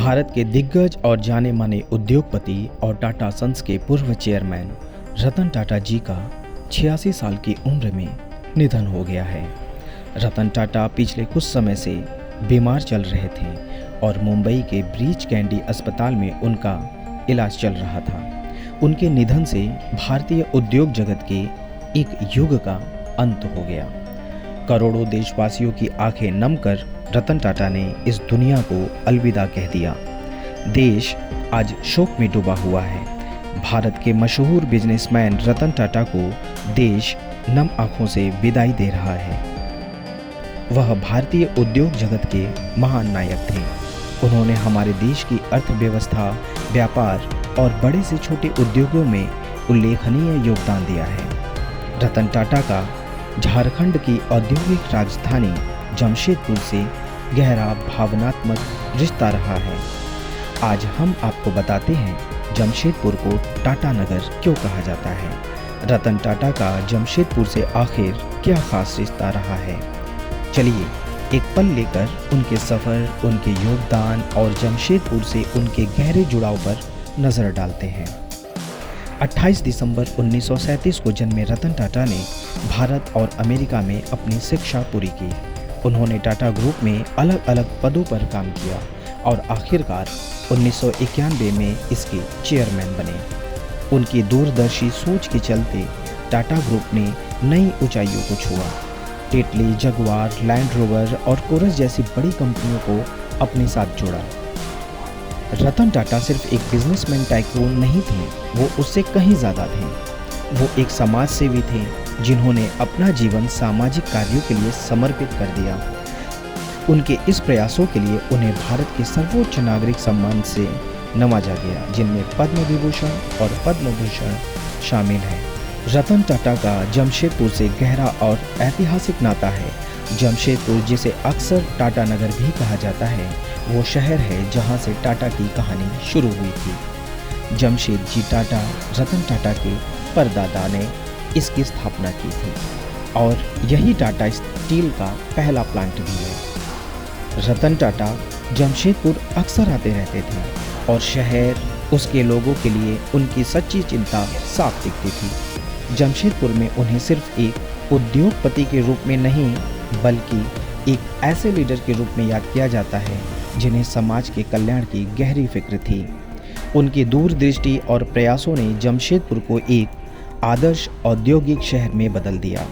भारत के दिग्गज और जाने माने उद्योगपति और टाटा सन्स के पूर्व चेयरमैन रतन टाटा जी का 86 साल की उम्र में निधन हो गया है। रतन टाटा पिछले कुछ समय से बीमार चल रहे थे और मुंबई के ब्रीच कैंडी अस्पताल में उनका इलाज चल रहा था। उनके निधन से भारतीय उद्योग जगत के एक युग का अंत हो गया। करोड़ों देशवासियों की आंखें नम कर रतन टाटा ने इस दुनिया को अलविदा कह दिया। देश आज शोक में डूबा हुआ है। भारत के मशहूर बिजनेसमैन रतन टाटा को देश नम आंखों से विदाई दे रहा है। वह भारतीय उद्योग जगत के महान नायक थे। उन्होंने हमारे देश की अर्थव्यवस्था, व्यापार और बड़े से छोटे उद्योगों में उल्लेखनीय योगदान दिया है। रतन टाटा का झारखंड की औद्योगिक राजधानी जमशेदपुर से गहरा भावनात्मक रिश्ता रहा है। आज हम आपको बताते हैं जमशेदपुर को टाटा नगर क्यों कहा जाता है। रतन टाटा का जमशेदपुर से आखिर क्या खास रिश्ता रहा है। चलिए एक पल लेकर उनके सफ़र, उनके योगदान और जमशेदपुर से उनके गहरे जुड़ाव पर नज़र डालते हैं। 28 दिसंबर 1937 को जन्मे रतन टाटा ने भारत और अमेरिका में अपनी शिक्षा पूरी की। उन्होंने टाटा ग्रुप में अलग अलग पदों पर काम किया और आखिरकार 1991 में इसके चेयरमैन बने। उनकी दूरदर्शी सोच के चलते टाटा ग्रुप ने नई ऊंचाइयों को छुआ। टेटली, जगुआर, लैंड रोवर और कोरस जैसी बड़ी कंपनियों को अपने साथ जोड़ा। रतन टाटा सिर्फ एक बिजनेसमैन टाइकून नहीं थे, वो उससे कहीं ज़्यादा थे। वो एक समाज सेवी थे जिन्होंने अपना जीवन सामाजिक कार्यों के लिए समर्पित कर दिया। उनके इस प्रयासों के लिए उन्हें भारत के सर्वोच्च नागरिक सम्मान से नवाजा गया, जिनमें पद्म विभूषण और पद्म भूषण शामिल हैं। रतन टाटा का जमशेदपुर से गहरा और ऐतिहासिक नाता है। जमशेदपुर, जिसे अक्सर टाटा नगर भी कहा जाता है, वो शहर है जहाँ से टाटा की कहानी शुरू हुई थी। जमशेद जी टाटा, रतन टाटा के परदादा ने इसकी स्थापना की थी और यही टाटा स्टील का पहला प्लांट भी है। रतन टाटा जमशेदपुर अक्सर आते रहते थे और शहर, उसके लोगों के लिए उनकी सच्ची चिंता साफ दिखती थी। जमशेदपुर में उन्हें सिर्फ एक उद्योगपति के रूप में नहीं, बल्कि एक ऐसे लीडर के रूप में याद किया जाता है जिन्हें समाज के कल्याण की गहरी फिक्र थी। उनकी दूरदृष्टि और प्रयासों ने जमशेदपुर को एक आदर्श औद्योगिक शहर में बदल दिया,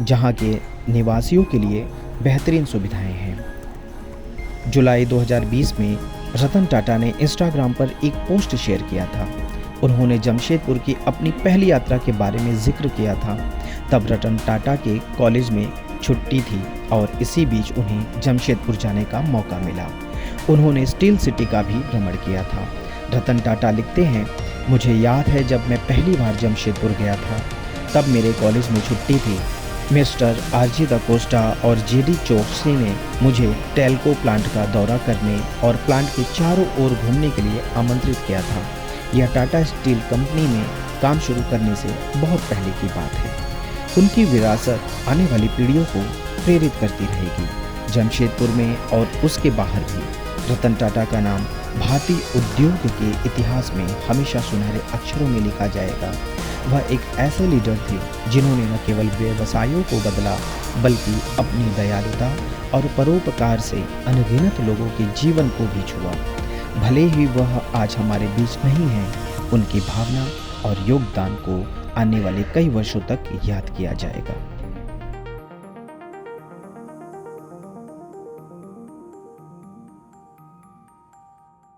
जहां के निवासियों के लिए बेहतरीन सुविधाएं हैं। जुलाई 2020 में रतन टाटा ने इंस्टाग्राम पर एक पोस्ट शेयर किया था। उन्होंने जमशेदपुर की अपनी पहली यात्रा के बारे में जिक्र किया था। तब रतन टाटा के कॉलेज में छुट्टी थी और इसी बीच उन्हें जमशेदपुर जाने का मौका मिला। उन्होंने स्टील सिटी का भी भ्रमण किया था। रतन टाटा लिखते हैं, मुझे याद है जब मैं पहली बार जमशेदपुर गया था, तब मेरे कॉलेज में छुट्टी थी। मिस्टर आरजी दा कोस्टा और जेडी चोकसी ने मुझे टेल्को प्लांट का दौरा करने और प्लांट के चारों ओर घूमने के लिए आमंत्रित किया था। यह टाटा स्टील कंपनी में काम शुरू करने से बहुत पहले की बात है। उनकी विरासत आने वाली पीढ़ियों को प्रेरित करती रहेगी। जमशेदपुर में और उसके बाहर भी रतन टाटा का नाम भारतीय उद्योग के इतिहास में हमेशा सुनहरे अक्षरों में लिखा जाएगा। वह एक ऐसे लीडर थे जिन्होंने न केवल व्यवसायों को बदला, बल्कि अपनी दयालुता और परोपकार से अनगिनत लोगों के जीवन को भी छुआ। भले ही वह आज हमारे बीच नहीं है, उनकी भावना और योगदान को आने वाले कई वर्षों तक याद किया जाएगा।